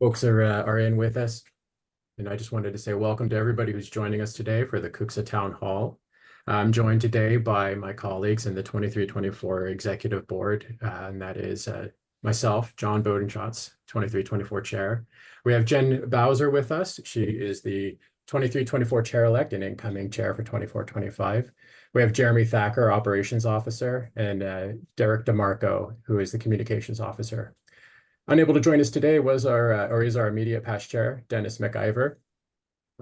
Folks are in with us. And I just wanted to say welcome to everybody who's joining us today for the CUCSA Town Hall. I'm joined today by my colleagues in the 23-24 Executive Board, and that is myself, John Bodenschatz, 23-24 Chair. We have Jen Bowser with us. She is the 23-24 Chair-elect and incoming Chair for 24-25. We have Jeremy Thacker, Operations Officer, and Derek DeMarco, who is the Communications Officer. Unable to join us today was is our immediate past chair, Dennis McIver.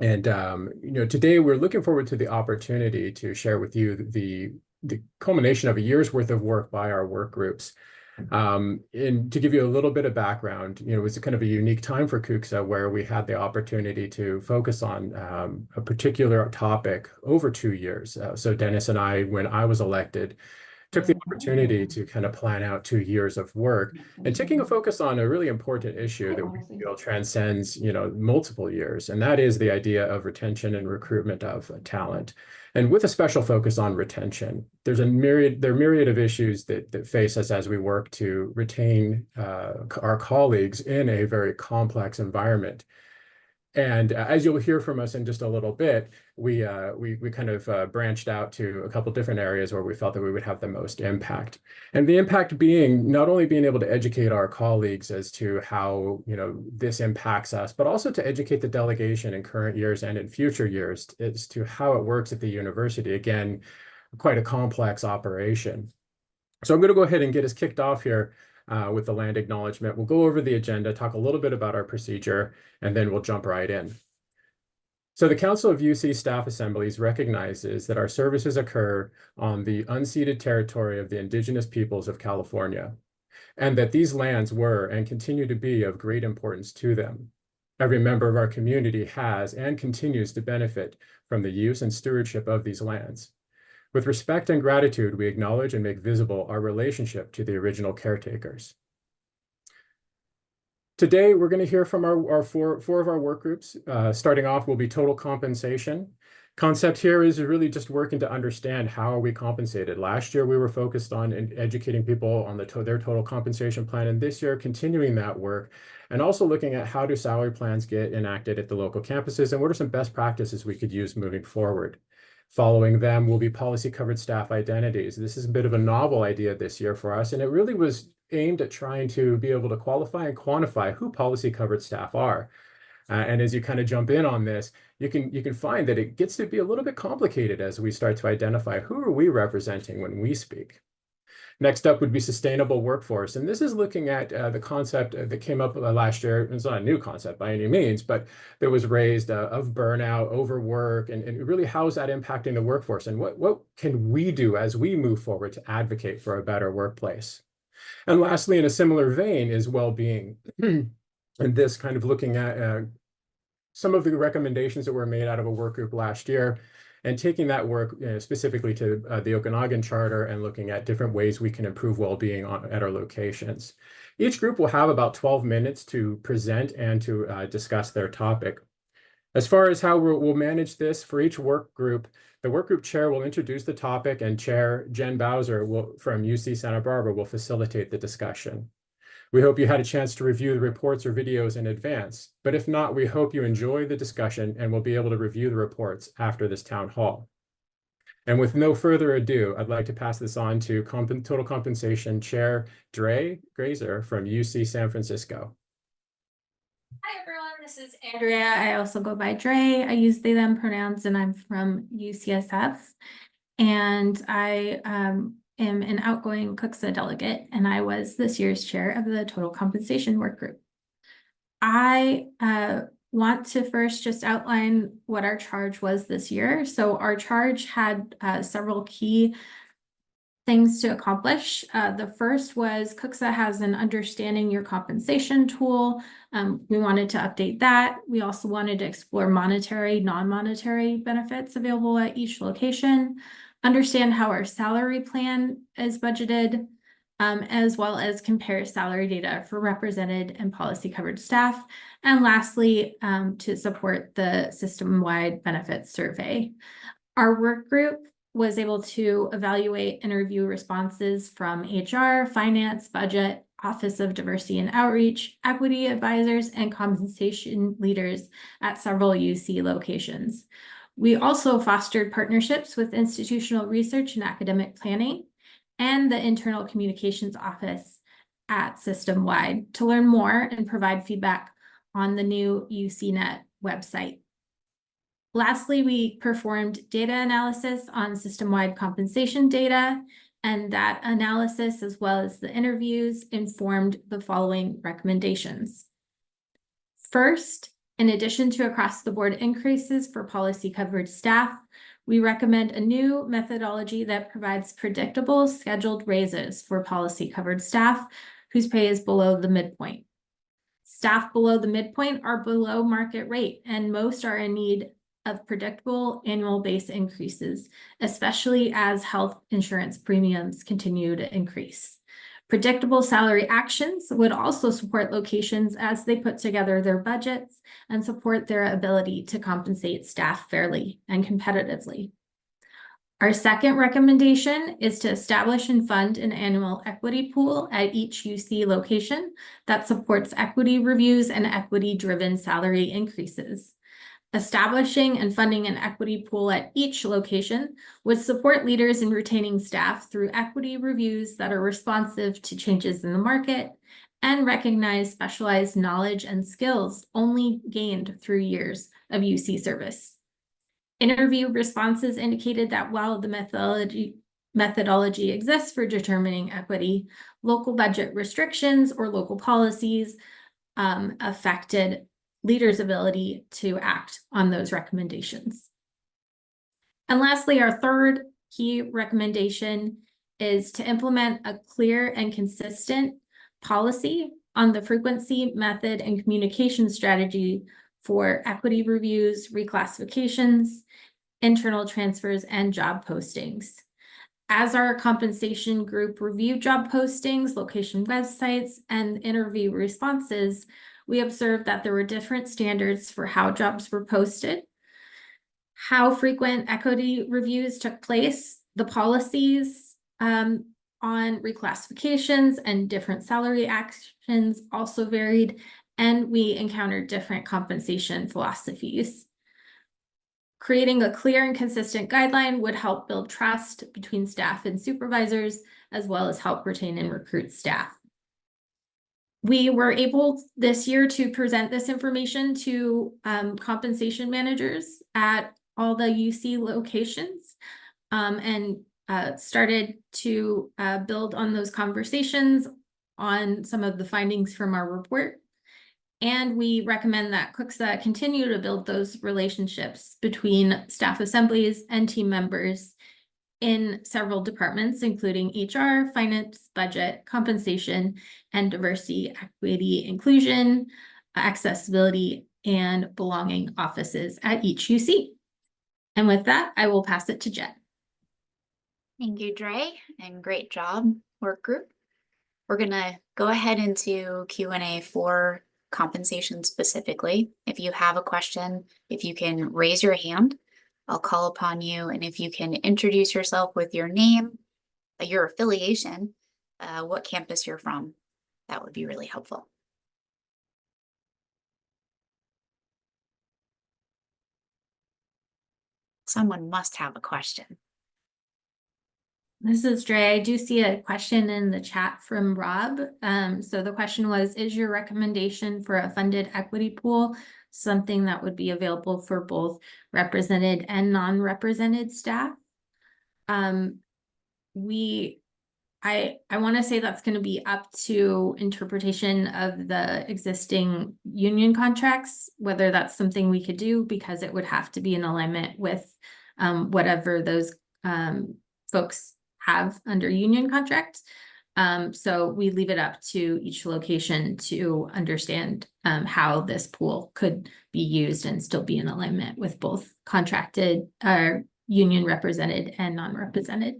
And today we're looking forward to the opportunity to share with you the culmination of a year's worth of work by our work groups. And to give you a little bit of background, it was kind of a unique time for CUCSA where we had the opportunity to focus on a particular topic over 2 years. So Dennis and I, when I was elected, took the opportunity to kind of plan out 2 years of work and taking a focus on a really important issue that we feel transcends, multiple years. And that is the idea of retention and recruitment of talent. And with a special focus on retention, there are myriad of issues that face us as we work to retain our colleagues in a very complex environment. And as you'll hear from us in just a little bit, we kind of branched out to a couple different areas where we felt that we would have the most impact. And the impact being not only being able to educate our colleagues as to how this impacts us, but also to educate the delegation in current years and in future years as to how it works at the university. Again, quite a complex operation. So I'm going to go ahead and get us kicked off here with the land acknowledgement. We'll go over the agenda, talk a little bit about our procedure, and then we'll jump right in. So the Council of UC Staff Assemblies recognizes that our services occur on the unceded territory of the Indigenous peoples of California, and that these lands were and continue to be of great importance to them. Every member of our community has and continues to benefit from the use and stewardship of these lands. With respect and gratitude, we acknowledge and make visible our relationship to the original caretakers. Today, we're going to hear from our four of our work groups. Starting off will be total compensation. Concept here is really just working to understand how are we compensated. Last year, we were focused on educating people on their total compensation plan, and this year, continuing that work, and also looking at how do salary plans get enacted at the local campuses, and what are some best practices we could use moving forward. Following them will be policy-covered staff identities. This is a bit of a novel idea this year for us, and it really was aimed at trying to be able to qualify and quantify who policy-covered staff are. And as you kind of jump in on this, you can find that it gets to be a little bit complicated as we start to identify who are we representing when we speak. Next up would be sustainable workforce. And this is looking at the concept that came up last year. It's not a new concept by any means, but that was raised of burnout, overwork, and really how is that impacting the workforce? And what can we do as we move forward to advocate for a better workplace? And lastly, in a similar vein is well-being. And this kind of looking at some of the recommendations that were made out of a work group last year, and taking that work specifically to the Okanagan Charter and looking at different ways we can improve well-being at our locations. Each group will have about 12 minutes to present and to discuss their topic. As far as how we'll manage this, for each work group, the work group chair will introduce the topic, and Chair Jen Bowser from UC Santa Barbara will facilitate the discussion. We hope you had a chance to review the reports or videos in advance, but if not, we hope you enjoy the discussion and will be able to review the reports after this town hall. And with no further ado, I'd like to pass this on to Total Compensation Chair Dre Grazer from UC San Francisco. Hi everyone, this is Andrea. I also go by Dre. I use they, them pronouns, and I'm from UCSF. And I am an outgoing CUCSA delegate, and I was this year's chair of the Total Compensation Work Group. I want to first just outline what our charge was this year. So our charge had several key things to accomplish. The first was CUCSA has an understanding your compensation tool. We wanted to update that. We also wanted to explore monetary, non-monetary benefits available at each location, understand how our salary plan is budgeted, as well as compare salary data for represented and policy-covered staff. And lastly, to support the system-wide benefits survey. Our work group was able to evaluate and review responses from HR, finance, budget, Office of Diversity and Outreach, equity advisors, and compensation leaders at several UC locations. We also fostered partnerships with institutional research and academic planning and the internal communications office at system-wide to learn more and provide feedback on the new UCNet website. Lastly, we performed data analysis on system-wide compensation data, and that analysis, as well as the interviews, informed the following recommendations. First, in addition to across-the-board increases for policy-covered staff, we recommend a new methodology that provides predictable scheduled raises for policy-covered staff whose pay is below the midpoint. Staff below the midpoint are below market rate, and most are in need of predictable annual base increases, especially as health insurance premiums continue to increase. Predictable salary actions would also support locations as they put together their budgets and support their ability to compensate staff fairly and competitively. Our second recommendation is to establish and fund an annual equity pool at each UC location that supports equity reviews and equity-driven salary increases. Establishing and funding an equity pool at each location would support leaders in retaining staff through equity reviews that are responsive to changes in the market and recognize specialized knowledge and skills only gained through years of UC service. Interview responses indicated that while the methodology exists for determining equity, local budget restrictions or local policies affected leaders' ability to act on those recommendations. And lastly, our third key recommendation is to implement a clear and consistent policy on the frequency, method, and communication strategy for equity reviews, reclassifications, internal transfers, and job postings. As our compensation group reviewed job postings, location websites, and interview responses, we observed that there were different standards for how jobs were posted, how frequent equity reviews took place, the policies on reclassifications and different salary actions also varied, and we encountered different compensation philosophies. Creating a clear and consistent guideline would help build trust between staff and supervisors, as well as help retain and recruit staff. We were able this year to present this information to compensation managers at all the UC locations and started to build on those conversations on some of the findings from our report. And we recommend that CUCSA continue to build those relationships between staff assemblies and team members in several departments, including HR, finance, budget, compensation, and diversity, equity, inclusion, accessibility, and belonging offices at each UC. And with that, I will pass it to Jen. Thank you, Dre, and great job, work group. We're gonna go ahead into Q&A for compensation specifically. If you have a question, if you can raise your hand, I'll call upon you, and if you can introduce yourself with your name, your affiliation, what campus you're from, that would be really helpful. Someone must have a question. This is Dre. I do see a question in the chat from Rob. So the question was, is your recommendation for a funded equity pool something that would be available for both represented and non-represented staff? I want to say that's going to be up to interpretation of the existing union contracts, whether that's something we could do, because it would have to be in alignment with whatever those folks have under union contract. So we leave it up to each location to understand how this pool could be used and still be in alignment with both contracted, union represented and non-represented.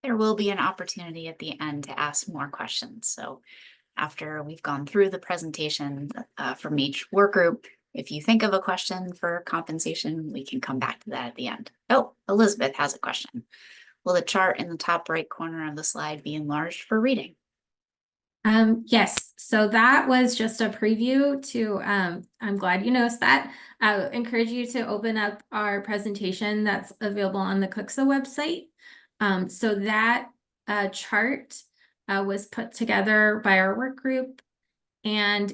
There will be an opportunity at the end to ask more questions. So after we've gone through the presentation from each work group. If you think of a question for compensation, we can come back to that at the end. Oh, Elizabeth has a question. Will the chart in the top right corner of the slide be enlarged for reading? Yes, so that was just a preview to, I'm glad you noticed that. I encourage you to open up our presentation that's available on the CUCSA website. So that chart was put together by our work group. And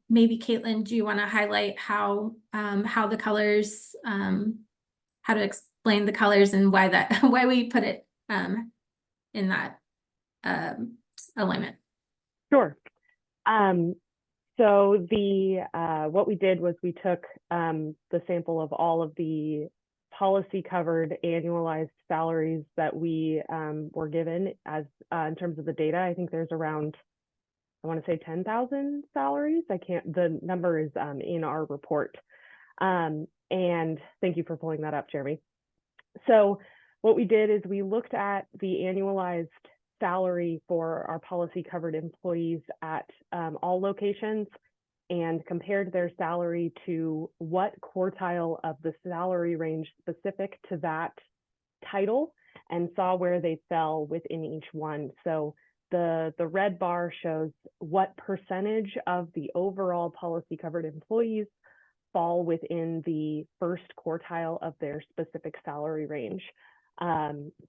maybe Caitlin, do you want to highlight how the colors, how to explain the colors and why we put it in that alignment? Sure. So what we did was we took the sample of all of the policy covered annualized salaries that we were given as in terms of the data. I think there's around, I want to say 10,000 salaries. The number is in our report. And thank you for pulling that up, Jeremy. So what we did is we looked at the annualized salary for our policy covered employees at all locations and compared their salary to what quartile of the salary range specific to that title and saw where they fell within each one. So the red bar shows what percentage of the overall policy covered employees fall within the first quartile of their specific salary range.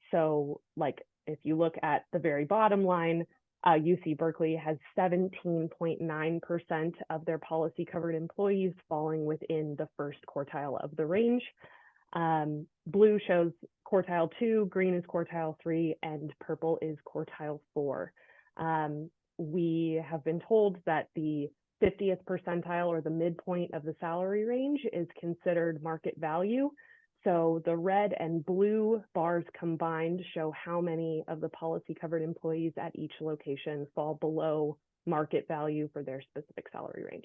So like if you look at the very bottom line, UC Berkeley has 17.9% of their policy covered employees falling within the first quartile of the range. Blue shows quartile 2, green is quartile 3, and purple is quartile 4. We have been told that the 50th percentile or the midpoint of the salary range is considered market value. So the red and blue bars combined show how many of the policy covered employees at each location fall below market value for their specific salary range.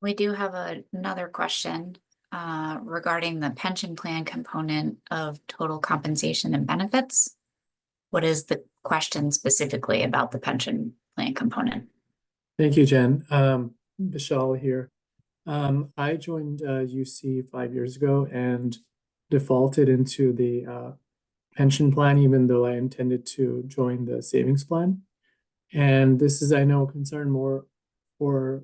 We do have another question regarding the pension plan component of total compensation and benefits. What is the question specifically about the pension plan component? Thank you, Jen. Vishal here. I joined UC 5 years ago and defaulted into the pension plan, even though I intended to join the savings plan. And this is, I know, a concern more for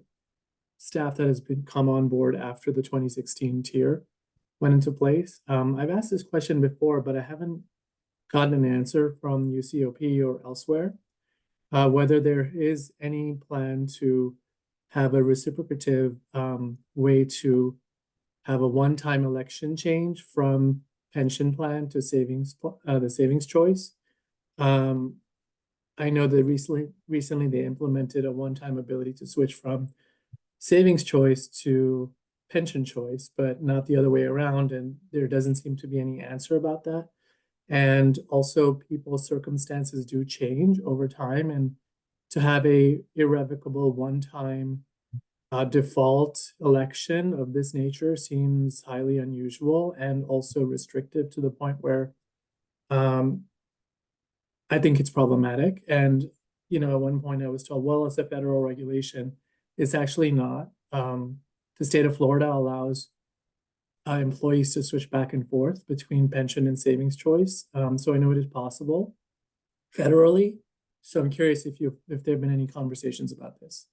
staff that has come on board after the 2016 tier went into place. I've asked this question before, but I haven't gotten an answer from UCOP or elsewhere. Whether there is any plan to have a reciprocative way to have a one-time election change from pension plan to savings, the savings choice. I know that recently they implemented a one-time ability to switch from savings choice to pension choice, but not the other way around. And there doesn't seem to be any answer about that. And also people's circumstances do change over time, and to have a irrevocable one-time default election of this nature seems highly unusual and also restrictive to the point where I think it's problematic. And, you know, at one point I was told, well, it's a federal regulation. It's actually not. The state of Florida allows employees to switch back and forth between pension and savings choice. So I know it is possible federally. So I'm curious if there have been any conversations about this.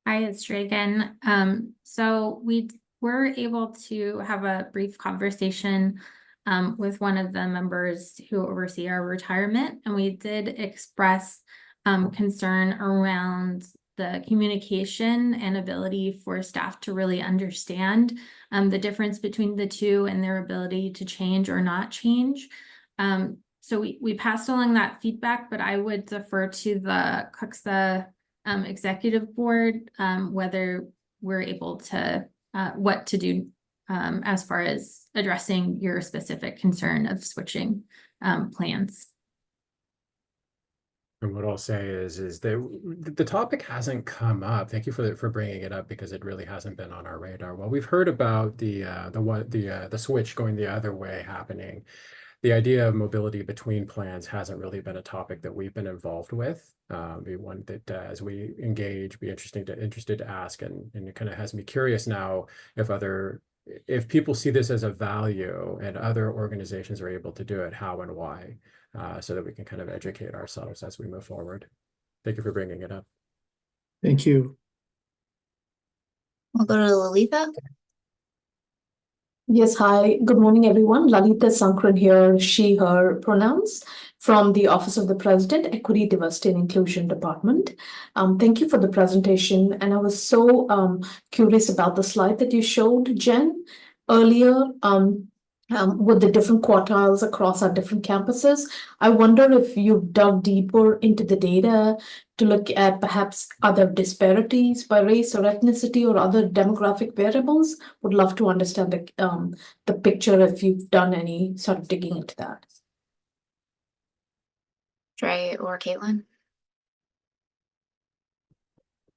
Hi, it's Dragan. So we were able to have a brief conversation with one of the members who oversee our retirement, and we did express concern around the communication and ability for staff to really understand the difference between the two and their ability to change or not change. So we passed along that feedback, but I would defer to the CUCSA executive board whether we're able to, what to do as far as addressing your specific concern of switching plans. And what I'll say is that the topic hasn't come up. Thank you for bringing it up because it really hasn't been on our radar. Well, we've heard about the switch going the other way happening. The idea of mobility between plans hasn't really been a topic that we've been involved with. Be one that as we engage, be interested to ask, and it kind of has me curious now if people see this as a value and other organizations are able to do it, how and why, so that we can kind of educate ourselves as we move forward. Thank you for bringing it up. Thank you. We'll go to Lalitha. Yes, hi. Good morning, everyone. Lalita Sankran here, she, her pronouns from the Office of the President, Equity, Diversity and Inclusion Department. Thank you for the presentation. And I was so curious about the slide that you showed, Jen, earlier with the different quartiles across our different campuses. I wonder if you've dug deeper into the data to look at perhaps other disparities by race or ethnicity or other demographic variables. Would love to understand the picture if you've done any sort of digging into that. Dre or Caitlin?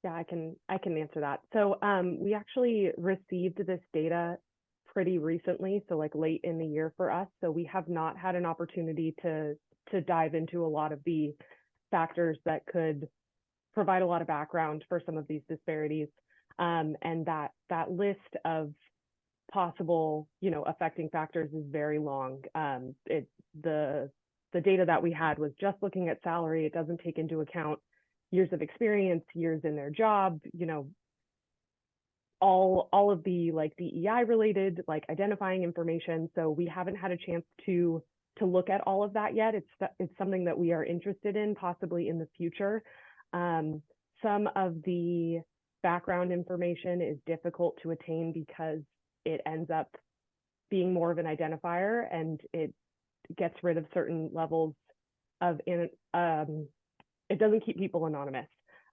Yeah, I can answer that. So we actually received this data pretty recently, so like late in the year for us. So we have not had an opportunity to dive into a lot of the factors that could provide a lot of background for some of these disparities. And that list of possible, affecting factors is very long. The data that we had was just looking at salary. It doesn't take into account years of experience, years in their job, all of the like DEI related, like identifying information. So we haven't had a chance to look at all of that yet. It's something that we are interested in possibly in the future. Some of the background information is difficult to attain because it ends up being more of an identifier, and it gets rid of certain levels of it doesn't keep people anonymous.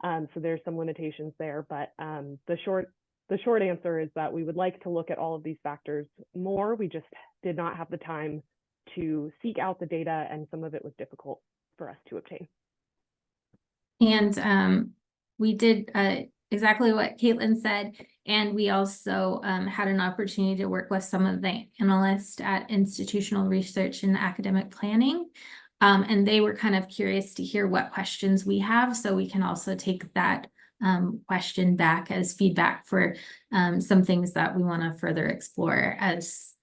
So there's some limitations there, but the short answer is that we would like to look at all of these factors more. We just did not have the time to seek out the data, and some of it was difficult for us to obtain. And we did exactly what Caitlin said, and we also had an opportunity to work with some of the analysts at Institutional Research and Academic Planning. And they were kind of curious to hear what questions we have, so we can also take that question back as feedback for some things that we want to further explore as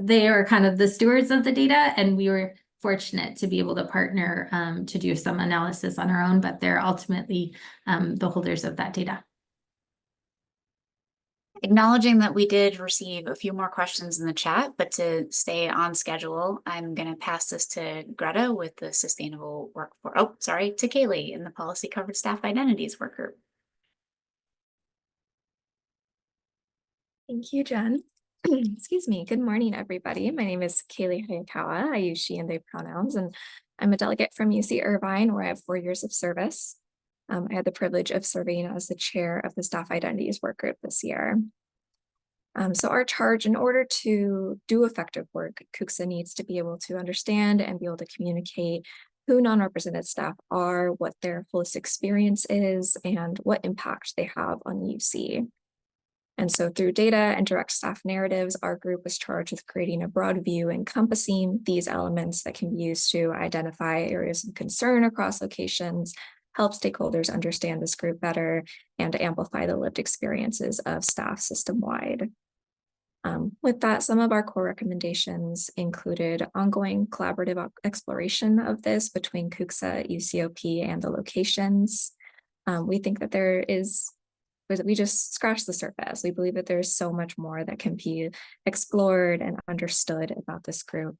they are kind of the stewards of the data, and we were fortunate to be able to partner to do some analysis on our own, but they're ultimately the holders of that data. Acknowledging that we did receive a few more questions in the chat, but to stay on schedule, I'm going to pass this to Greta with the Sustainable Workforce. Oh, sorry, to Kaylee in the Policy Covered Staff Identities Work Group. Thank you, Jen. Excuse me. Good morning, everybody. My name is Kaylee Hayakawa. I use she and they pronouns, and I'm a delegate from UC Irvine, where I have 4 years of service. I had the privilege of serving as the chair of the Staff Identities Work Group this year. So our charge, in order to do effective work, CUCSA needs to be able to understand and be able to communicate who non-represented staff are, what their fullest experience is, and what impact they have on UC. And so through data and direct staff narratives, our group was charged with creating a broad view encompassing these elements that can be used to identify areas of concern across locations, help stakeholders understand this group better, and to amplify the lived experiences of staff system-wide. With that, some of our core recommendations included ongoing collaborative exploration of this between CUCSA, UCOP, and the locations. We think that we just scratched the surface. We believe that there's so much more that can be explored and understood about this group.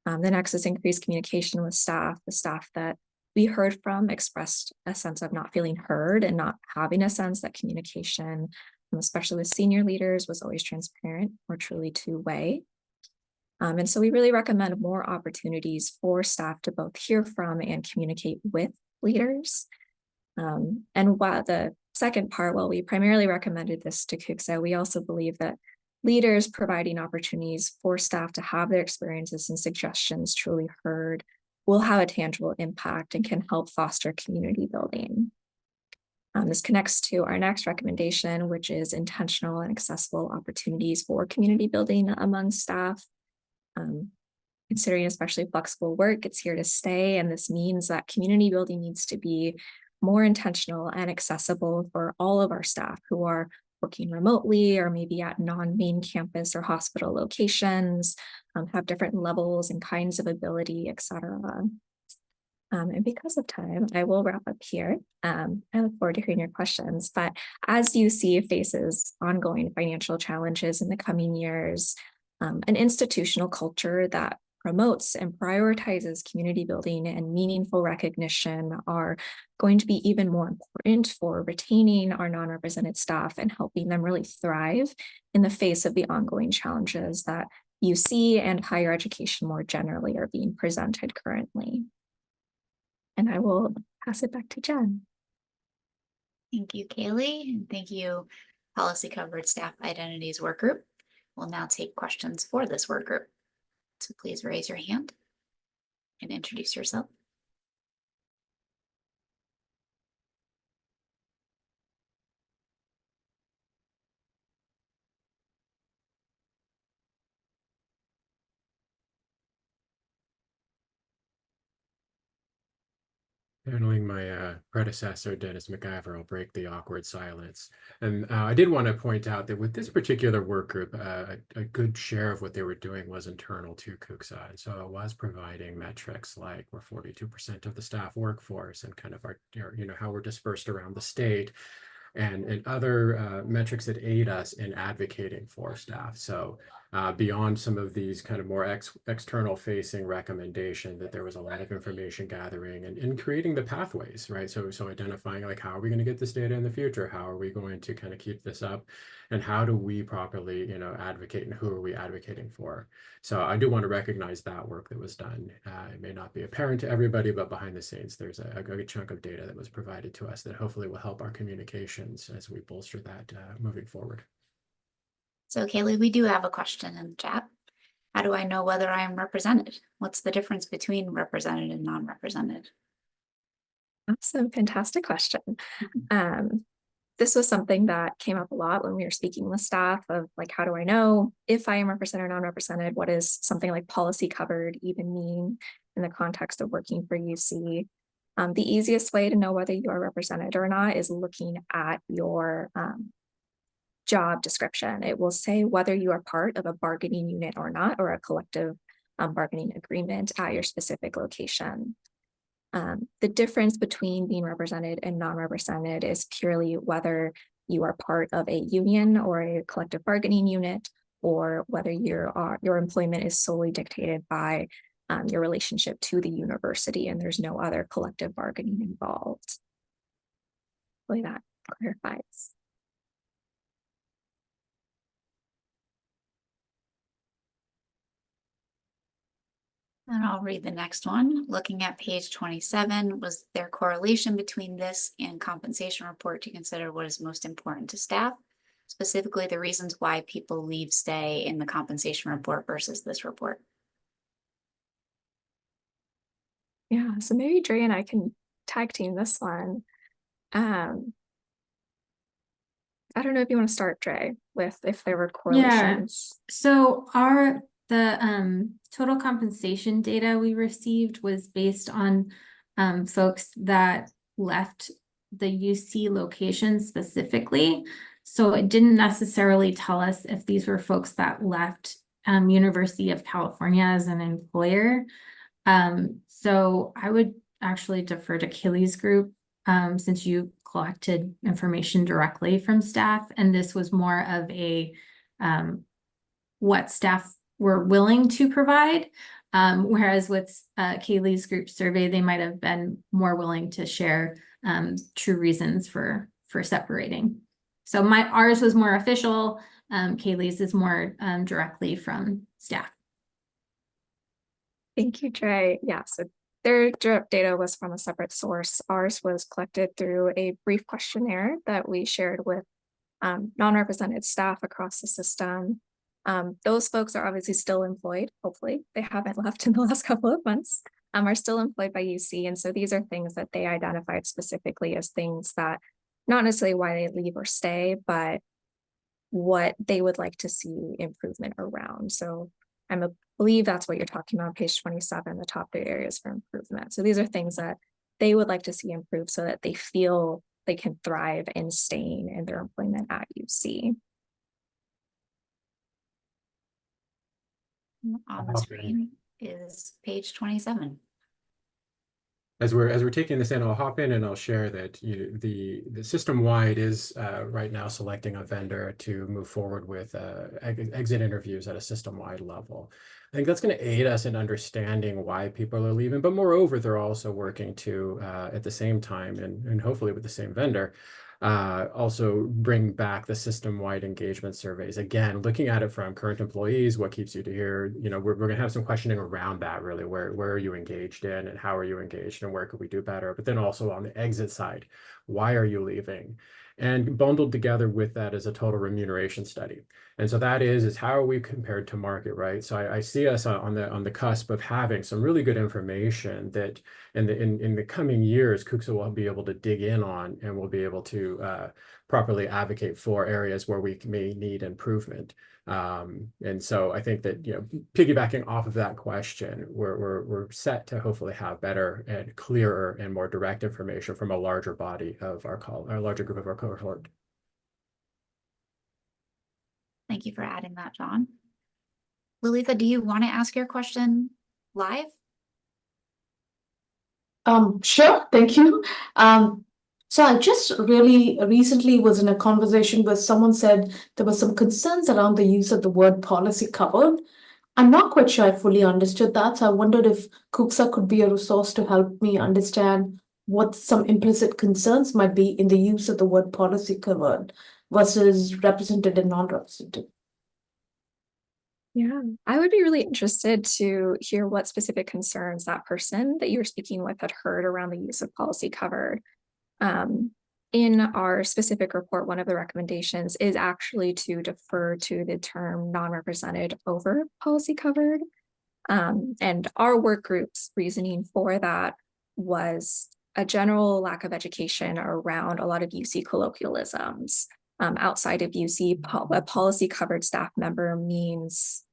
The next is increased communication with staff. The staff that we heard from expressed a sense of not feeling heard and not having a sense that communication, especially with senior leaders, was always transparent or truly two-way. And so we really recommend more opportunities for staff to both hear from and communicate with leaders. And while the second part, while we primarily recommended this to CUCSA, we also believe that leaders providing opportunities for staff to have their experiences and suggestions truly heard will have a tangible impact and can help foster community building. This connects to our next recommendation, which is intentional and accessible opportunities for community building among staff. Considering especially flexible work, it's here to stay, and this means that community building needs to be more intentional and accessible for all of our staff who are working remotely or maybe at non-main campus or hospital locations, have different levels and kinds of ability, etc. And because of time, I will wrap up here. I look forward to hearing your questions, but as UC faces ongoing financial challenges in the coming years, an institutional culture that promotes and prioritizes community building and meaningful recognition are going to be even more important for retaining our non-represented staff and helping them really thrive in the face of the ongoing challenges that UC and higher education more generally are being presented currently. And I will pass it back to Jen. Thank you, Kaylee, and thank you, Policy Covered Staff Identities Work Group. We'll now take questions for this work group. So please raise your hand and introduce yourself. Handling my predecessor, Dennis McIver, will break the awkward silence. And I did want to point out that with this particular work group, a good share of what they were doing was internal to CUCSA. And so it was providing metrics like we're 42% of the staff workforce and kind of our, how we're dispersed around the state and other metrics that aid us in advocating for staff. So beyond some of these kind of more external facing recommendation, that there was a lot of information gathering and creating the pathways, right? So identifying like, how are we going to get this data in the future? How are we going to kind of keep this up? And how do we properly, advocate, and who are we advocating for? So I do want to recognize that work that was done. It may not be apparent to everybody, but behind the scenes, there's a good chunk of data that was provided to us that hopefully will help our communications as we bolster that moving forward. So Kaylee, we do have a question in the chat. How do I know whether I am represented? What's the difference between represented and non-represented? Awesome, fantastic question. This was something that came up a lot when we were speaking with staff of like, how do I know if I am represented or non-represented? What does something like policy covered even mean in the context of working for UC? The easiest way to know whether you are represented or not is looking at your job description. It will say whether you are part of a bargaining unit or not, or a collective bargaining agreement at your specific location. The difference between being represented and non-represented is purely whether you are part of a union or a collective bargaining unit, or whether your employment is solely dictated by your relationship to the university and there's no other collective bargaining involved. Hopefully that clarifies. And I'll read the next one. Looking at page 27, was there correlation between this and compensation report to consider what is most important to staff? Specifically, the reasons why people leave stay in the compensation report versus this report. Yeah, so maybe Dre and I can tag team this one. I don't know if you want to start, Dre, with if there were correlations. Yeah. So the total compensation data we received was based on folks that left the UC location specifically. So it didn't necessarily tell us if these were folks that left University of California as an employer. So I would actually defer to Kaylee's group since you collected information directly from staff, and this was more of a what staff were willing to provide, whereas with Kaylee's group survey, they might have been more willing to share true reasons for separating. So ours was more official. Kaylee's is more directly from staff. Thank you, Dre. Yeah, so their data was from a separate source. Ours was collected through a brief questionnaire that we shared with non-represented staff across the system. Those folks are obviously still employed, hopefully. They haven't left in the last couple of months. are still employed by UC. And so these are things that they identified specifically as things that not necessarily why they leave or stay, but what they would like to see improvement around. So I believe that's what you're talking about on page 27, the top 3 areas for improvement. So these are things that they would like to see improve so that they feel they can thrive in staying in their employment at UC. On the screen is page 27. As we're taking this in, I'll hop in and I'll share that the system-wide is right now selecting a vendor to move forward with exit interviews at a system-wide level. I think that's going to aid us in understanding why people are leaving, but moreover, they're also working to at the same time and hopefully with the same vendor, also bring back the system-wide engagement surveys. Again, looking at it from current employees, what keeps you to here, we're going to have some questioning around that really, where are you engaged in and how are you engaged and where could we do better? But then also on the exit side, why are you leaving? And bundled together with that is a total remuneration study. And so that is how are we compared to market, right? So I see us on the cusp of having some really good information that in the coming years, CUCSA will be able to dig in on and will be able to properly advocate for areas where we may need improvement. And so I think that, piggybacking off of that question, we're set to hopefully have better and clearer and more direct information from a larger body of our larger group of our cohort. Thank you for adding that, John. Lalitha, do you want to ask your question live? Sure, thank you. So I just really recently was in a conversation where someone said there were some concerns around the use of the word policy covered. I'm not quite sure I fully understood that, so I wondered if CUCSA could be a resource to help me understand what some implicit concerns might be in the use of the word policy covered versus represented and non-represented. Yeah, I would be really interested to hear what specific concerns that person that you were speaking with had heard around the use of policy covered. In our specific report, one of the recommendations is actually to defer to the term non-represented over policy covered. And our work group's reasoning for that was a general lack of education around a lot of UC colloquialisms. Outside of UC, a policy covered staff member means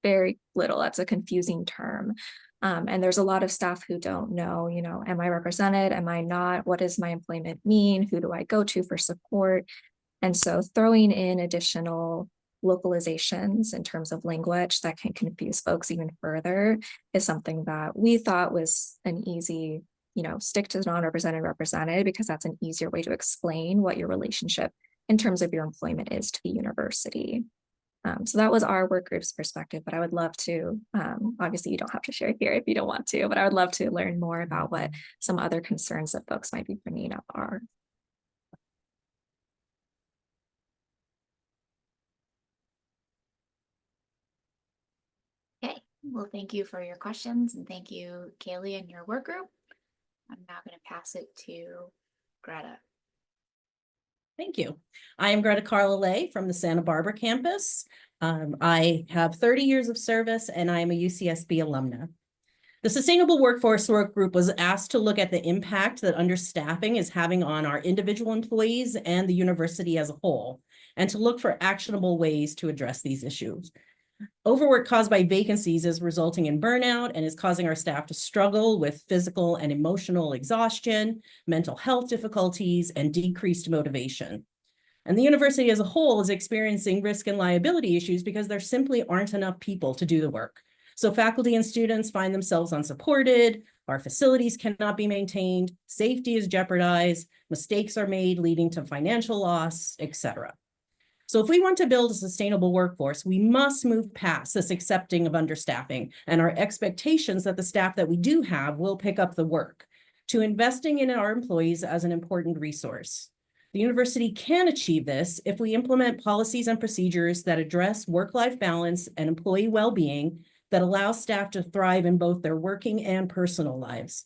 very little. That's a confusing term. And there's a lot of staff who don't know, am I represented? Am I not? What does my employment mean? Who do I go to for support? And so throwing in additional localizations in terms of language that can confuse folks even further is something that we thought was an easy, stick to non-represented, represented, because that's an easier way to explain what your relationship in terms of your employment is to the university. So that was our work group's perspective, but I would love to, obviously you don't have to share here if you don't want to, but I would love to learn more about what some other concerns that folks might be bringing up are. Okay, well, thank you for your questions and thank you, Kaylee, and your work group. I'm now going to pass it to Greta. Thank you. I am Greta Carlalay from the Santa Barbara campus. I have 30 years of service and I am a UCSB alumna. The Sustainable Workforce Work Group was asked to look at the impact that understaffing is having on our individual employees and the university as a whole, and to look for actionable ways to address these issues. Overwork caused by vacancies is resulting in burnout and is causing our staff to struggle with physical and emotional exhaustion, mental health difficulties, and decreased motivation. And the university as a whole is experiencing risk and liability issues because there simply aren't enough people to do the work. So faculty and students find themselves unsupported, our facilities cannot be maintained, safety is jeopardized, mistakes are made leading to financial loss, etc. So if we want to build a sustainable workforce, we must move past this accepting of understaffing and our expectations that the staff that we do have will pick up the work, to investing in our employees as an important resource. The university can achieve this if we implement policies and procedures that address work-life balance and employee well-being that allow staff to thrive in both their working and personal lives.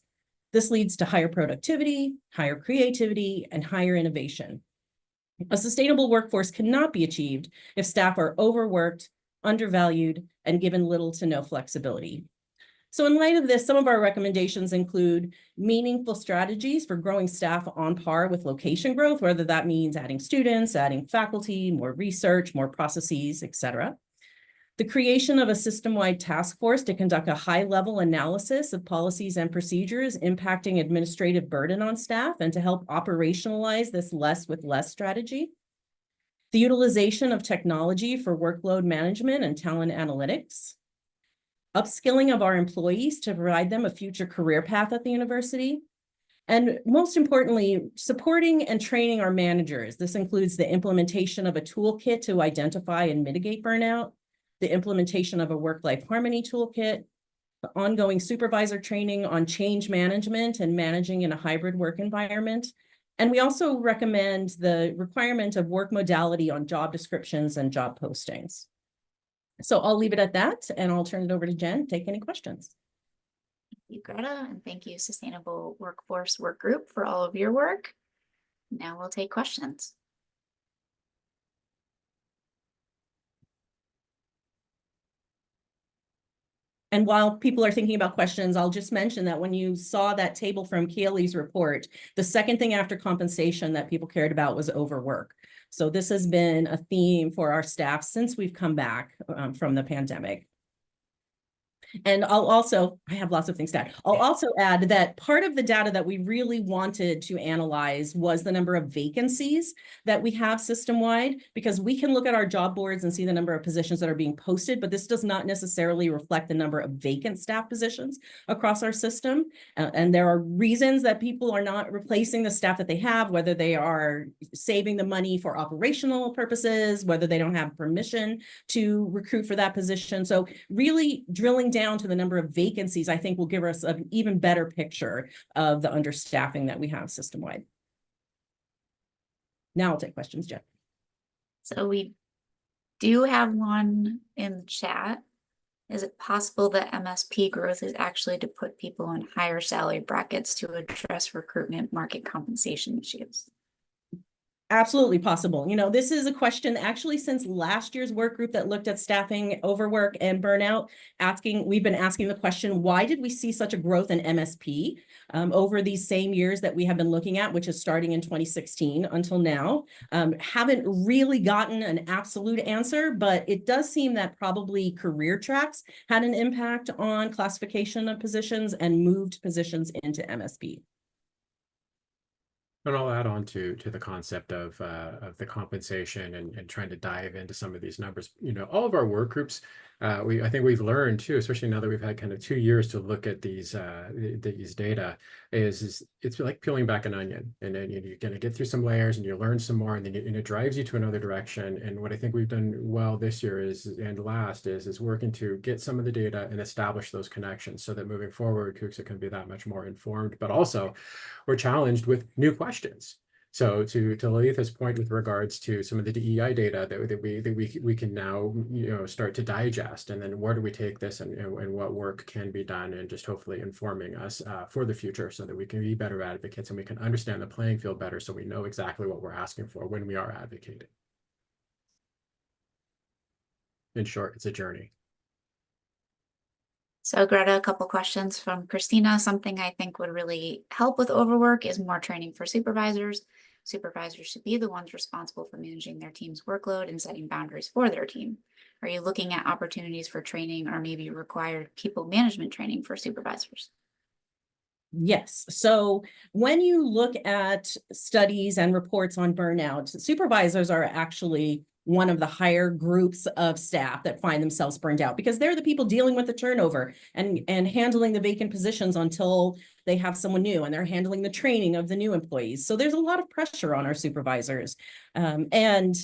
This leads to higher productivity, higher creativity, and higher innovation. A sustainable workforce cannot be achieved if staff are overworked, undervalued, and given little to no flexibility. So in light of this, some of our recommendations include meaningful strategies for growing staff on par with location growth, whether that means adding students, adding faculty, more research, more processes, et cetera. The creation of a system-wide task force to conduct a high-level analysis of policies and procedures impacting administrative burden on staff and to help operationalize this less with less strategy. The utilization of technology for workload management and talent analytics. Upskilling of our employees to provide them a future career path at the university. And most importantly, supporting and training our managers. This includes the implementation of a toolkit to identify and mitigate burnout, the implementation of a work-life harmony toolkit, the ongoing supervisor training on change management and managing in a hybrid work environment. And we also recommend the requirement of work modality on job descriptions and job postings. So I'll leave it at that, and I'll turn it over to Jen. Take any questions. Thank you, Greta, and thank you, Sustainable Workforce Work Group, for all of your work. Now we'll take questions. And while people are thinking about questions, I'll just mention that when you saw that table from Kaylee's report, the second thing after compensation that people cared about was overwork. So this has been a theme for our staff since we've come back from the pandemic. And I have lots of things to add. I'll also add that part of the data that we really wanted to analyze was the number of vacancies that we have system-wide, because we can look at our job boards and see the number of positions that are being posted, but this does not necessarily reflect the number of vacant staff positions across our system. And there are reasons that people are not replacing the staff that they have, whether they are saving the money for operational purposes, whether they don't have permission to recruit for that position. So really drilling down to the number of vacancies, I think, will give us an even better picture of the understaffing that we have system-wide. Now I'll take questions, Jen. So we do have one in the chat. Is it possible that MSP growth is actually to put people in higher salary brackets to address recruitment market compensation issues? Absolutely possible. You know, this is a question actually since last year's work group that looked at staffing, overwork, and burnout. We've been asking the question, why did we see such a growth in MSP over these same years that we have been looking at, which is starting in 2016 until now? Haven't really gotten an absolute answer, but it does seem that probably career tracks had an impact on classification of positions and moved positions into MSP. And I'll add on to the concept of the compensation and trying to dive into some of these numbers. You know, all of our work groups, I think we've learned too, especially now that we've had kind of 2 years to look at these data, is it's like peeling back an onion, and then you're going to get through some layers and you learn some more, and then it drives you to another direction. And what I think we've done well this year is working to get some of the data and establish those connections so that moving forward, CUCSA can be that much more informed, but also we're challenged with new questions. So to Lalitha's point with regards to some of the DEI data that we can now, you know, start to digest, and then where do we take this, and what work can be done, and just hopefully informing us for the future so that we can be better advocates and we can understand the playing field better, so we know exactly what we're asking for when we are advocating. In short, it's a journey. So Greta, a couple questions from Christina. Something I think would really help with overwork is more training for supervisors. Supervisors should be the ones responsible for managing their team's workload and setting boundaries for their team. Are you looking at opportunities for training or maybe required people management training for supervisors? Yes. So when you look at studies and reports on burnout, supervisors are actually one of the higher groups of staff that find themselves burned out, because they're the people dealing with the turnover and handling the vacant positions until they have someone new, and they're handling the training of the new employees. So there's a lot of pressure on our supervisors. And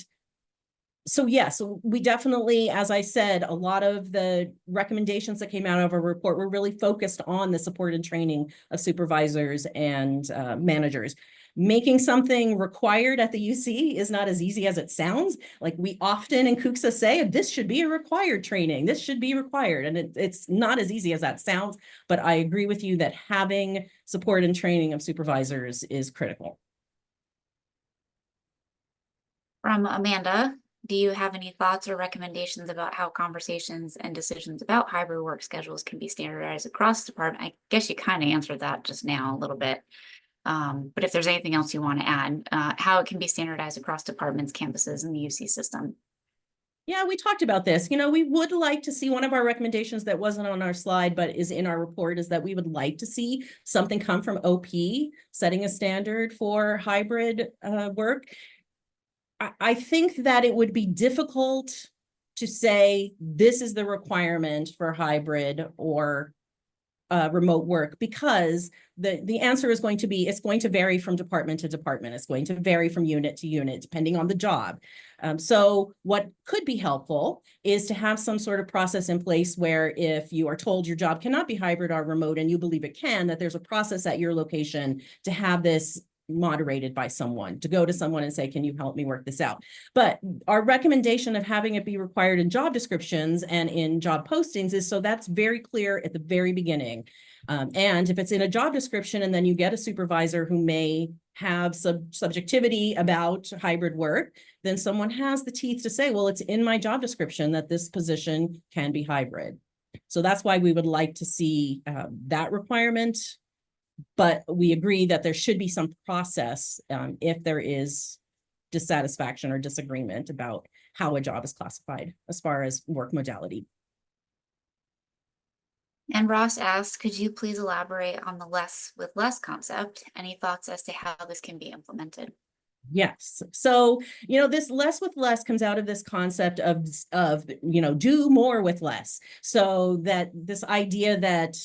so yes, we definitely, as I said, a lot of the recommendations that came out of our report were really focused on the support and training of supervisors and managers. Making something required at the UC is not as easy as it sounds. Like we often in CUCSA say, this should be a required training. This should be required. And it's not as easy as that sounds, but I agree with you that having support and training of supervisors is critical. From Amanda, do you have any thoughts or recommendations about how conversations and decisions about hybrid work schedules can be standardized across the department? I guess you kind of answered that just now a little bit. But if there's anything else you want to add, how it can be standardized across departments, campuses, and the UC system. Yeah, we talked about this. We would like to see one of our recommendations that wasn't on our slide, but is in our report, is that we would like to see something come from OP, setting a standard for hybrid work. I think that it would be difficult to say this is the requirement for hybrid or remote work, because the answer is going to be, it's going to vary from department to department. It's going to vary from unit to unit, depending on the job. So what could be helpful is to have some sort of process in place where if you are told your job cannot be hybrid or remote and you believe it can, that there's a process at your location to have this moderated by someone, to go to someone and say, can you help me work this out? But our recommendation of having it be required in job descriptions and in job postings is so that's very clear at the very beginning. And if it's in a job description and then you get a supervisor who may have subjectivity about hybrid work, then someone has the teeth to say, well, it's in my job description that this position can be hybrid. So that's why we would like to see that requirement. But we agree that there should be some process if there is dissatisfaction or disagreement about how a job is classified as far as work modality. And Ross asks, could you please elaborate on the less with less concept? Any thoughts as to how this can be implemented? Yes. So, this less with less comes out of this concept of do more with less. So that this idea that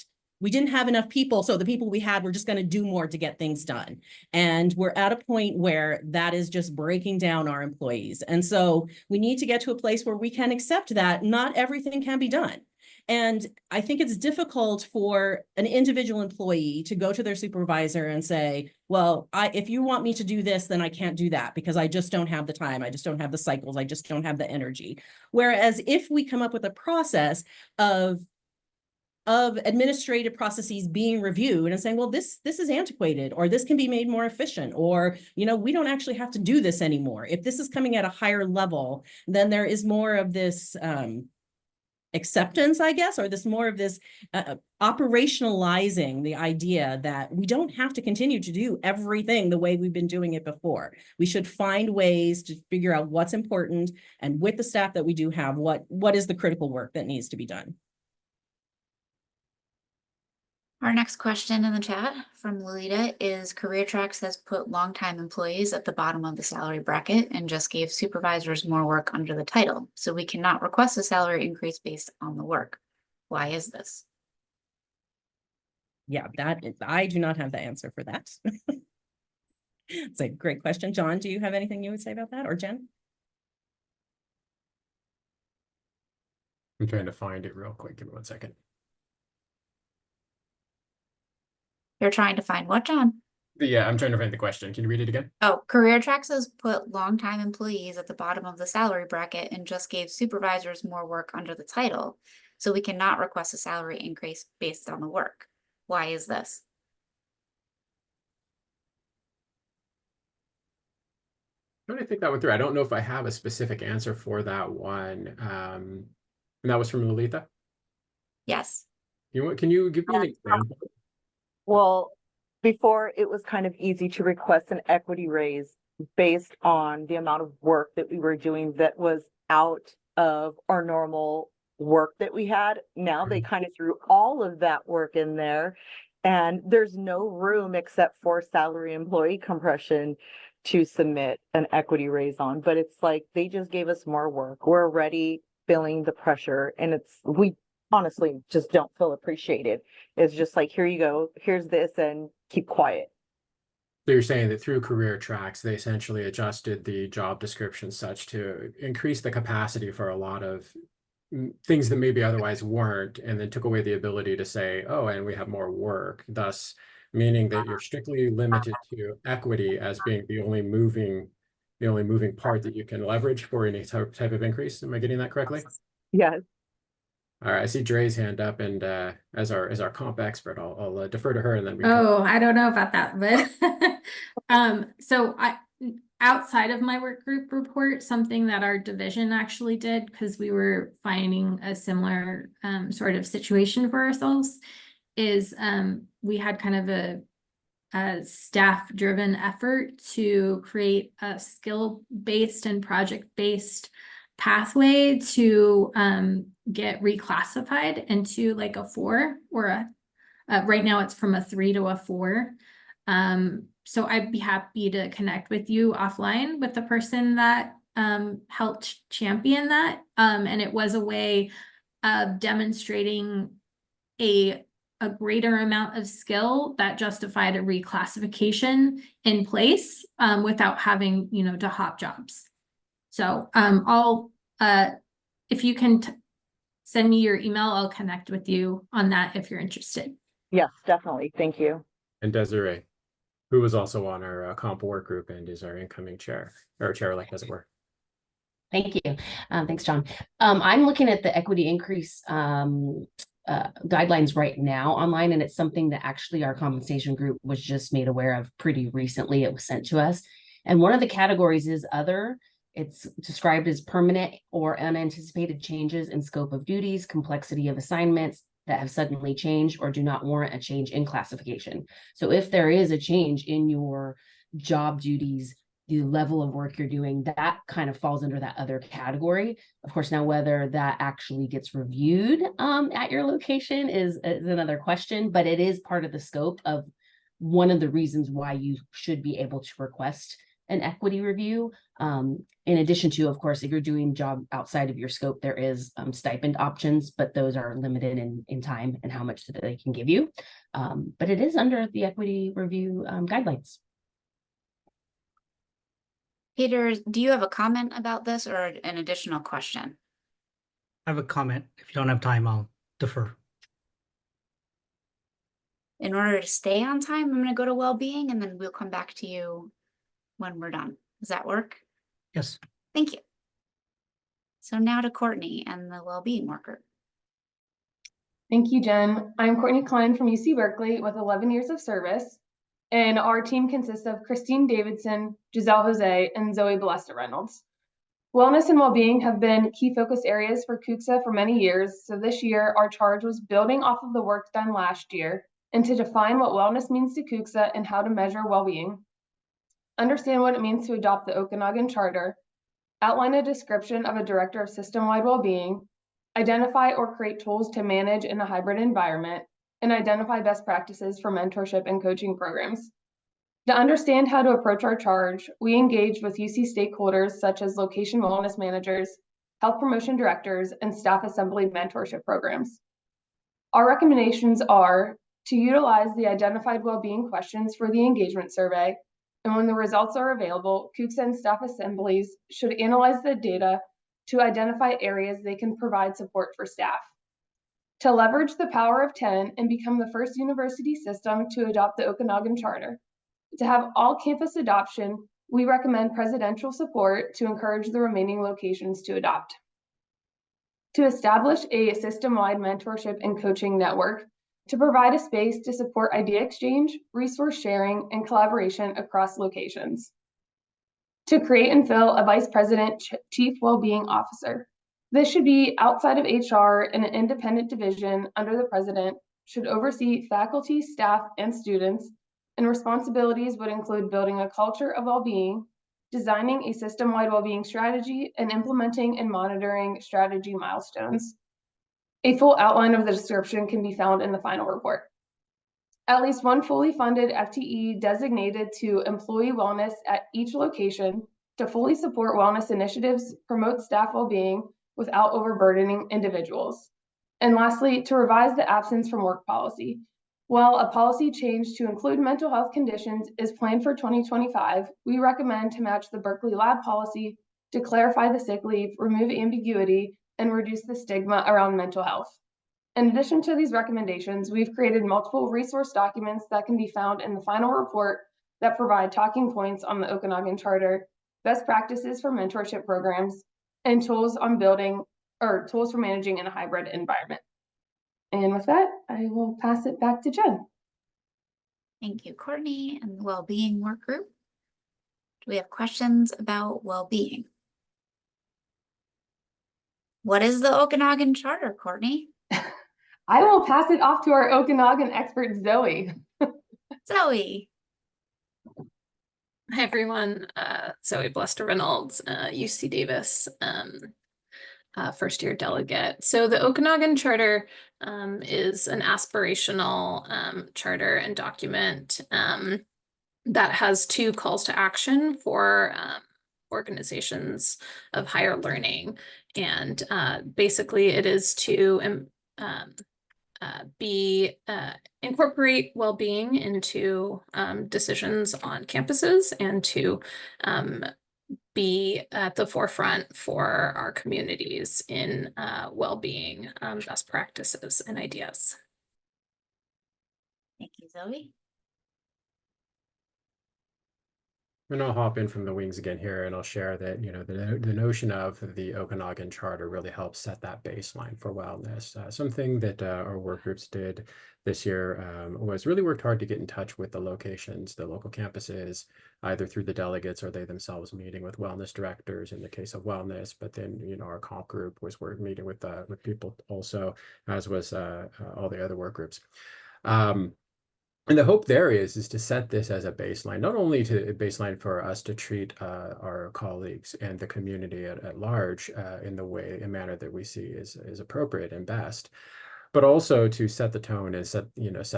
we didn't have enough people, so the people we had were just going to do more to get things done. And we're at a point where that is just breaking down our employees. And so we need to get to a place where we can accept that not everything can be done. And I think it's difficult for an individual employee to go to their supervisor and say, well, if you want me to do this, then I can't do that because I just don't have the time. I just don't have the cycles. I just don't have the energy. Whereas if we come up with a process of administrative processes being reviewed and saying, well, this is antiquated, or this can be made more efficient, or, we don't actually have to do this anymore. If this is coming at a higher level, then there is more of this acceptance, I guess, or this more of this operationalizing the idea that we don't have to continue to do everything the way we've been doing it before. We should find ways to figure out what's important, and with the staff that we do have, what is the critical work that needs to be done. Our next question in the chat from Lolita is, Career Tracks has put longtime employees at the bottom of the salary bracket and just gave supervisors more work under the title. So we cannot request a salary increase based on the work. Why is this? Yeah, I do not have the answer for that. It's a great question. John, do you have anything you would say about that, or Jen? I'm trying to find it real quick. Give me 1 second. You're trying to find what, John? Yeah, I'm trying to find the question. Can you read it again? Oh, Career Tracks has put longtime employees at the bottom of the salary bracket and just gave supervisors more work under the title. So we cannot request a salary increase based on the work. Why is this? I'm trying to think that one through. I don't know if I have a specific answer for that one. And that was from Lolita? Yes. Can you give me an example? Well, before it was kind of easy to request an equity raise based on the amount of work that we were doing that was out of our normal work that we had. Now they kind of threw all of that work in there, and there's no room except for salary employee compression to submit an equity raise on. But it's like they just gave us more work. We're already feeling the pressure, and we honestly just don't feel appreciated. It's just like, here you go, here's this, and keep quiet. So you're saying that through Career Tracks, they essentially adjusted the job description such to increase the capacity for a lot of things that maybe otherwise weren't, and then took away the ability to say, oh, and we have more work, thus meaning that you're strictly limited to equity as being the only moving part that you can leverage for any type of increase. Am I getting that correctly? Yes. All right, I see Dre's hand up, and as our comp expert, I'll defer to her, and then we. Oh, I don't know about that, but so outside of my work group report, something that our division actually did, because we were finding a similar sort of situation for ourselves, is we had kind of a staff-driven effort to create a skill-based and project-based pathway to get reclassified into like a 4 or a right now it's from a 3 to a 4. So I'd be happy to connect with you offline with the person that helped champion that. And it was a way of demonstrating a greater amount of skill that justified a reclassification in place without having, to hop jobs. So I'll if you can send me your email, I'll connect with you on that if you're interested. Yes, definitely. Thank you. And Desiree, who was also on our comp work group and is our incoming chair, or chair-elect, as it were. Thank you. Thanks, John. I'm looking at the equity increase guidelines right now online, and it's something that actually our compensation group was just made aware of pretty recently. It was sent to us. And one of the categories is other. It's described as permanent or unanticipated changes in scope of duties, complexity of assignments that have suddenly changed or do not warrant a change in classification. So if there is a change in your job duties, the level of work you're doing, that kind of falls under that other category. Of course, now whether that actually gets reviewed at your location is another question, but it is part of the scope of one of the reasons why you should be able to request an equity review. In addition to, of course, if you're doing job outside of your scope, there is stipend options, but those are limited in time and how much that they can give you. But it is under the equity review guidelines. Peter, do you have a comment about this or an additional question? I have a comment. If you don't have time, I'll defer. In order to stay on time, I'm going to go to well-being and then we'll come back to you when we're done. Does that work? Yes. Thank you. So now to Courtney and the well-being worker. Thank you, Jen. I'm Courtney Klein from UC Berkeley with 11 years of service. And our team consists of Christine Davidson, Giselle Jose, and Zoe Balesta Reynolds. Wellness and well-being have been key focus areas for CUCSA for many years. So this year, our charge was building off of the work done last year and to define what wellness means to CUCSA and how to measure well-being. Understand what it means to adopt the Okanagan Charter, outline a description of a director of system-wide well-being, identify or create tools to manage in a hybrid environment, and identify best practices for mentorship and coaching programs. To understand how to approach our charge, we engaged with UC stakeholders such as location wellness managers, health promotion directors, and staff assembly mentorship programs. Our recommendations are to utilize the identified well-being questions for the engagement survey, and when the results are available, CUCSA and staff assemblies should analyze the data to identify areas they can provide support for staff. To leverage the power of 10 and become the first university system to adopt the Okanagan Charter. To have all campus adoption, we recommend presidential support to encourage the remaining locations to adopt. To establish a system-wide mentorship and coaching network, to provide a space to support idea exchange, resource sharing, and collaboration across locations. To create and fill a vice president chief well-being officer. This should be outside of HR in an independent division under the president, should oversee faculty, staff, and students, and responsibilities would include building a culture of well-being, designing a system-wide well-being strategy, and implementing and monitoring strategy milestones. A full outline of the description can be found in the final report. At least one fully funded FTE designated to employee wellness at each location to fully support wellness initiatives, promote staff well-being without overburdening individuals. And lastly, to revise the absence from work policy. While a policy change to include mental health conditions is planned for 2025, we recommend to match the Berkeley lab policy to clarify the sick leave, remove ambiguity, and reduce the stigma around mental health. In addition to these recommendations, we've created multiple resource documents that can be found in the final report that provide talking points on the Okanagan Charter, best practices for mentorship programs, and tools on building or tools for managing in a hybrid environment. And with that, I will pass it back to Jen. Thank you, Courtney, and the well-being work group. Do we have questions about well-being? What is the Okanagan Charter, Courtney? I will pass it off to our Okanagan expert, Zoe. Zoe. Hi everyone, Zoe Blester Reynolds, UC Davis, first year delegate. So the Okanagan Charter is an aspirational charter and document that has 2 calls to action for organizations of higher learning. And basically it is to incorporate well-being into decisions on campuses and to be at the forefront for our communities in well-being best practices and ideas. Thank you, Zoe. And I'll hop in from the wings again here, and I'll share that, you know, the notion of the Okanagan Charter really helps set that baseline for wellness. Something that our work groups did this year was really worked hard to get in touch with the locations, the local campuses, either through the delegates or they themselves meeting with wellness directors in the case of wellness. But then, you know, our comp group was meeting with people also, as was all the other work groups. And the hope there is to set this as a baseline, not only to a baseline for us to treat our colleagues and the community at large in a manner that we see is appropriate and best, but also to set the tone and set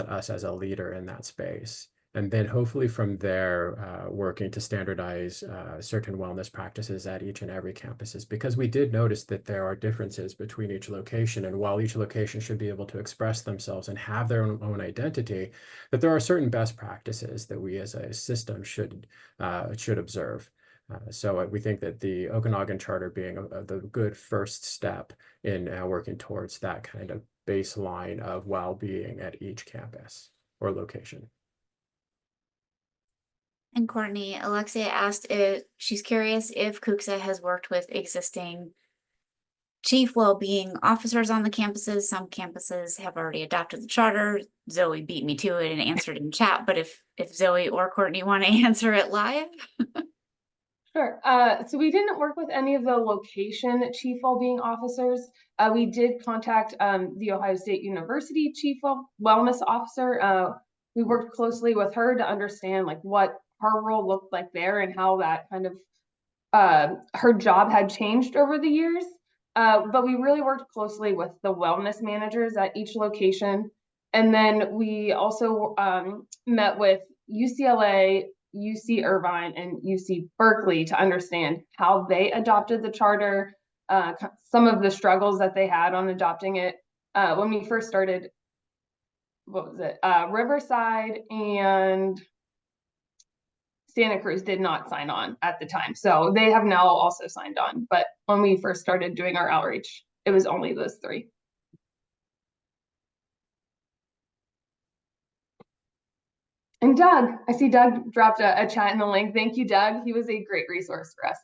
us as a leader in that space. And then hopefully from there, working to standardize certain wellness practices at each and every campuses, because we did notice that there are differences between each location. And while each location should be able to express themselves and have their own identity, that there are certain best practices that we as a system should observe. So we think that the Okanagan Charter being the good first step in working towards that kind of baseline of well-being at each campus or location. And Courtney, Alexia asked if she's curious if CUCSA has worked with existing chief well-being officers on the campuses. Some campuses have already adopted the charter. Zoe beat me to it and answered in chat, but if Zoe or Courtney want to answer it live. Sure. So we didn't work with any of the location chief well-being officers. We did contact the Ohio State University chief wellness officer. We worked closely with her to understand like what her role looked like there and how that kind of her job had changed over the years. But we really worked closely with the wellness managers at each location. And then we also met with UCLA, UC Irvine, and UC Berkeley to understand how they adopted the charter, some of the struggles that they had on adopting it. When we first started, what was it? Riverside and Santa Cruz did not sign on at the time. So they have now also signed on. But when we first started doing our outreach, it was only those 3. And Doug, I see Doug dropped a chat in the link. Thank you, Doug. He was a great resource for us.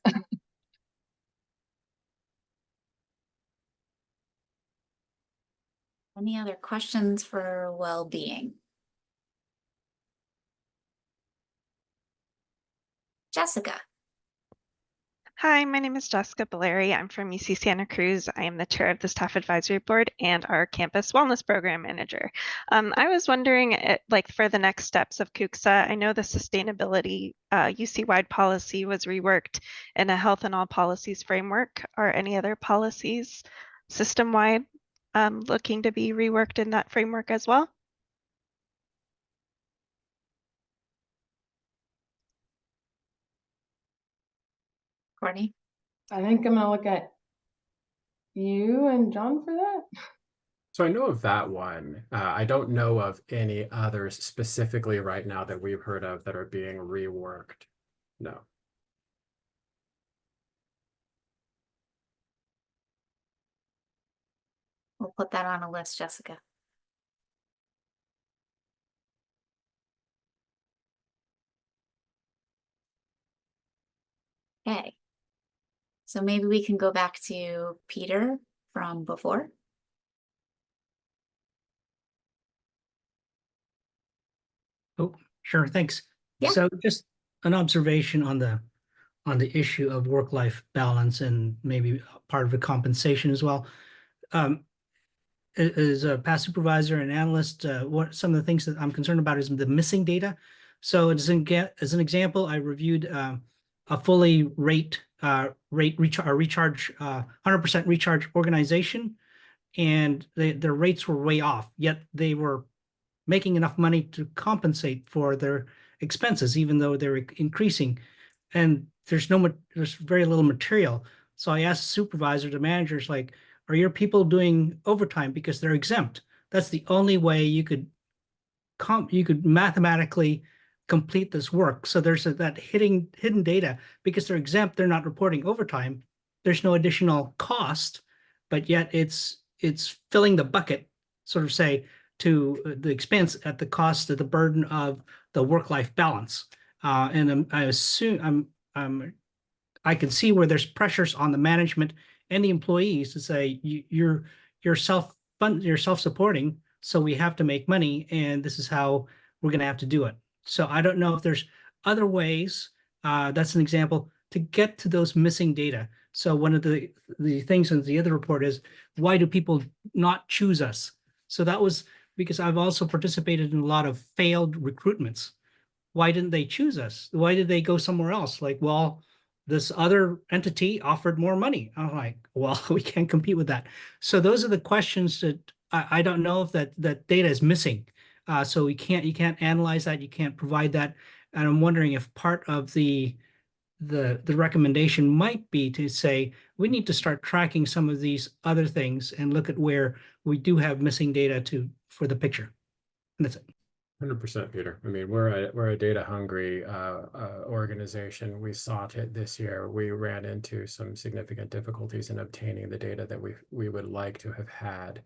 Any other questions for well-being? Jessica. Hi, my name is Jessica Belleri. I'm from UC Santa Cruz. I am the chair of the Staff Advisory Board and our Campus Wellness Program Manager. I was wondering, for the next steps of CUCSA, I know the sustainability UC-wide policy was reworked in a health and all policies framework. Are any other policies system-wide looking to be reworked in that framework as well? Courtney? I think I'm going to look at you and John for that. So I know of that one. I don't know of any others specifically right now that we've heard of that are being reworked. No. We'll put that on a list, Jessica. Okay. So maybe we can go back to Peter from before. Oh, sure, thanks. Yeah. So just an observation on the on the issue of work-life balance and maybe part of the compensation as well. As a past supervisor and analyst, what some of the things that I'm concerned about is the missing data. So as an example, I reviewed a fully recharge 100% recharge organization, and their rates were way off, yet they were making enough money to compensate for their expenses, even though they're increasing. And there's very little material. So I asked the supervisor, the managers, like, are your people doing overtime because they're exempt? That's the only way you could mathematically complete this work. So there's that hidden data. Because they're exempt, they're not reporting overtime. There's no additional cost, but yet it's filling the bucket, sort of say, to the expense at the cost of the burden of the work-life balance. And I assume I can see where there's pressures on the management and the employees to say you're self-supporting, so we have to make money, and this is how we're going to have to do it. So I don't know if there's other ways. That's an example to get to those missing data. So one of the things in the other report is, why do people not choose us? So that was because I've also participated in a lot of failed recruitments. Why didn't they choose us? Why did they go somewhere else? Like, well, this other entity offered more money. I'm like, well, we can't compete with that. So those are the questions that I don't know if that data is missing. So you can't analyze that, you can't provide that. And I'm wondering if part of the recommendation might be to say, we need to start tracking some of these other things and look at where we do have missing data for the picture. And that's it. 100%, Peter. I mean, we're a data hungry organization. We sought it this year. We ran into some significant difficulties in obtaining the data that we would like to have had.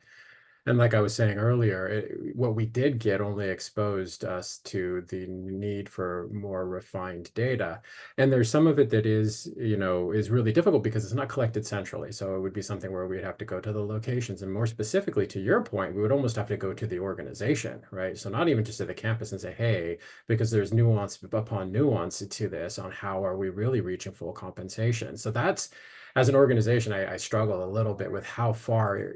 And like I was saying earlier, what we did get only exposed us to the need for more refined data. And there's some of it that is really difficult because it's not collected centrally. So it would be something where we'd have to go to the locations. And more specifically, to your point, we would almost have to go to the organization, right? So not even just to the campus and say, hey, because there's nuance upon nuance to this on how are we really reaching full compensation. So that's, as an organization, I struggle a little bit with how far,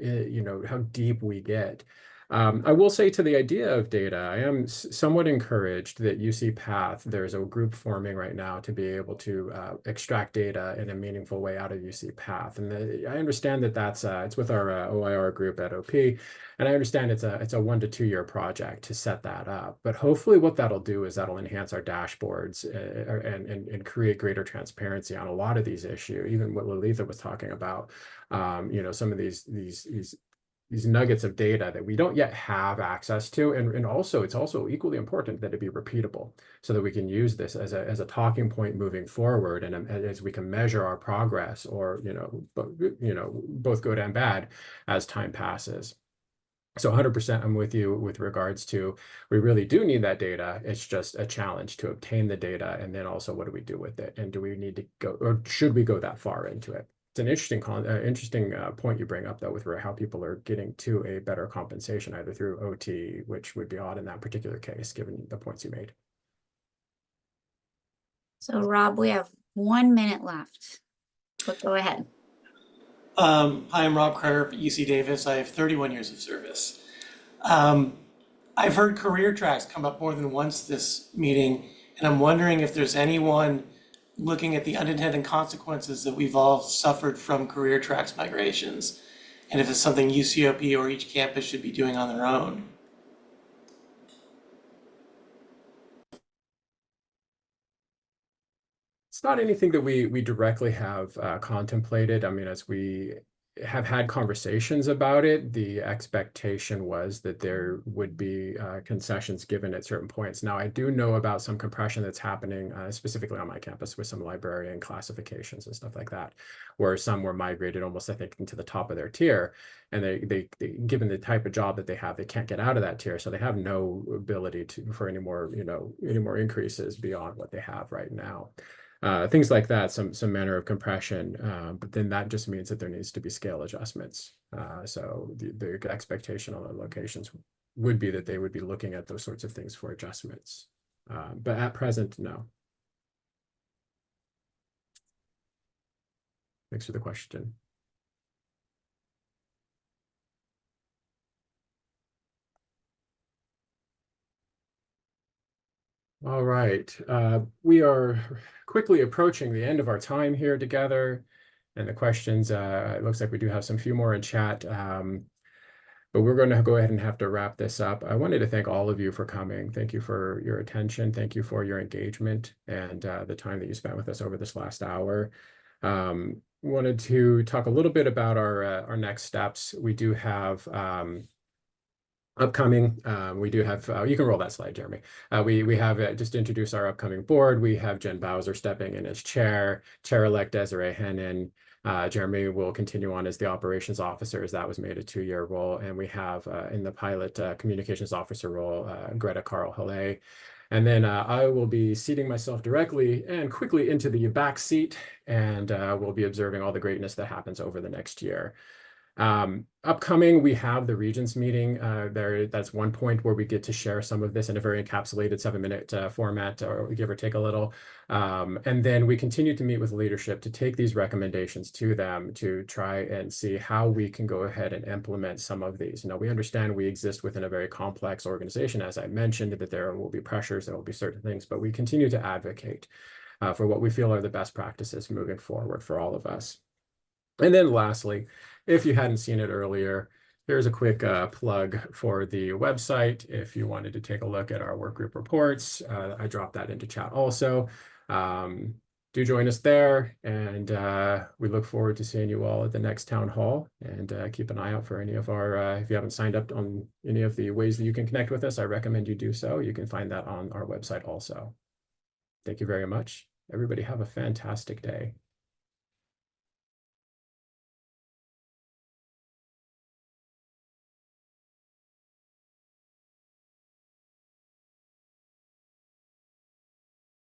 how deep we get. I will say, to the idea of data, I am somewhat encouraged that UC Path, there's a group forming right now to be able to extract data in a meaningful way out of UC Path. And I understand that it's with our OIR group at OP. And I understand it's a 1 to 2 year project to set that up. But hopefully what that'll do is that'll enhance our dashboards and create greater transparency on a lot of these issues, even what Lalitha was talking about. Some of these nuggets of data that we don't yet have access to. And also, it's also equally important that it be repeatable so that we can use this as a talking point moving forward. And as we can measure our progress, or, both good and bad as time passes. So 100% I'm with you with regards to, we really do need that data. It's just a challenge to obtain the data. And then also, what do we do with it? And do we need to go, or should we go that far into it? It's an interesting point you bring up, though, with how people are getting to a better compensation, either through OT, which would be odd in that particular case, given the points you made. So Rob, we have 1 minute left. So go ahead. Hi, I'm Rob Carter at UC Davis. I have 31 years of service. I've heard career tracks come up more than once this meeting, and I'm wondering if there's anyone looking at the unintended consequences that we've all suffered from career tracks migrations, and if it's something UCOP or each campus should be doing on their own. It's not anything that we directly have contemplated. I mean, as we have had conversations about it, the expectation was that there would be concessions given at certain points. Now, I do know about some compression that's happening specifically on my campus with some librarian classifications and stuff like that, where some were migrated almost, I think, into the top of their tier. And they given the type of job that they have, they can't get out of that tier. So they have no ability for any more increases beyond what they have right now. Things like that, some manner of compression, but then that just means that there needs to be scale adjustments. So the expectation on the locations would be that they would be looking at those sorts of things for adjustments. But at present, no. Thanks for the question. All right, we are quickly approaching the end of our time here together. And the questions, it looks like we do have some few more in chat. But we're going to go ahead and have to wrap this up. I wanted to thank all of you for coming. Thank you for your attention. Thank you for your engagement and the time that you spent with us over this last hour. Wanted to talk a little bit about our next steps. We do have upcoming, we do have, you can roll that slide, Jeremy. We have just introduced our upcoming board. We have Jen Bowser stepping in as Chair-elect Desiree Hennon. Jeremy will continue on as the operations officer, as that was made a 2-year role. And we have in the pilot communications officer role, Greta Carl-Halle. And then I will be seating myself directly and quickly into the back seat, and we'll be observing all the greatness that happens over the next year. Upcoming, we have the Regents meeting. That's one point where we get to share some of this in a very encapsulated 7-minute format, or give or take a little. And then we continue to meet with leadership to take these recommendations to them to try and see how we can go ahead and implement some of these. Now, we understand we exist within a very complex organization, as I mentioned, that there will be pressures, there will be certain things, but we continue to advocate for what we feel are the best practices moving forward for all of us. And then lastly, if you hadn't seen it earlier, here's a quick plug for the website. If you wanted to take a look at our workgroup reports, I dropped that into chat also. Do join us there, and we look forward to seeing you all at the next town hall. And keep an eye out for any of our, if you haven't signed up on any of the ways that you can connect with us, I recommend you do so. You can find that on our website also. Thank you very much. Everybody have a fantastic day.